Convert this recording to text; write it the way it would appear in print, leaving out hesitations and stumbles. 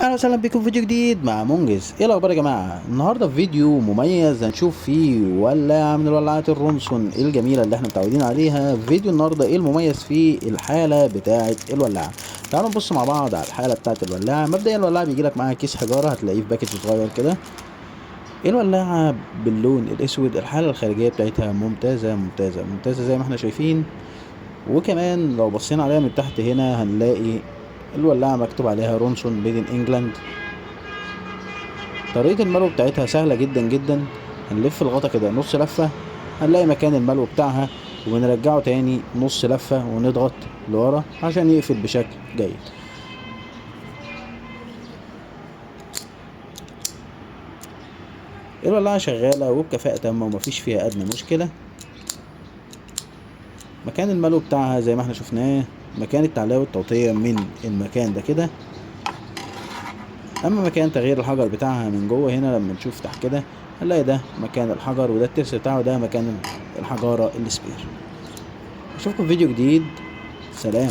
اهلا وسهلا بكم في فيديو جديد مع منجز. ايه الاخبار يا جماعه؟ النهارده في فيديو مميز هنشوف فيه ولاعه من الولاعات الرونسون الجميله اللي احنا متعودين عليها. في فيديو النهارده ايه المميز فيه؟ الحاله بتاعه الولاعه. تعالوا نبص مع بعض على الحاله بتاعه الولاعه. مبدئيا الولاعه بيجي لك معاها كيس حجاره، هتلاقيه في باكج صغير كده. الولاعه باللون الاسود، الحاله الخارجيه بتاعتها ممتازه ممتازه ممتازه زي ما احنا شايفين. وكمان لو بصينا عليها من تحت هنا هنلاقي الولاعه مكتوب عليها رونسون ميد ان انجلاند. طريقة الملو بتاعتها سهلة جدا جدا. هنلف الغطا كده نص لفة، هنلاقي مكان الملو بتاعها، وبنرجعه تاني نص لفة ونضغط لورا عشان يقفل بشكل جيد. الولاعة شغالة وبكفاءة تامة ومفيش فيها أدنى مشكلة. مكان الملو بتاعها زي ما احنا شفناه، مكان التعليق والتوطية من المكان ده كده. اما مكان تغيير الحجر بتاعها من جوه هنا، لما نشوف تحت كده هنلاقي ده مكان الحجر وده الترس بتاعه، ده مكان الحجارة السبير. اشوفكم في فيديو جديد، سلام.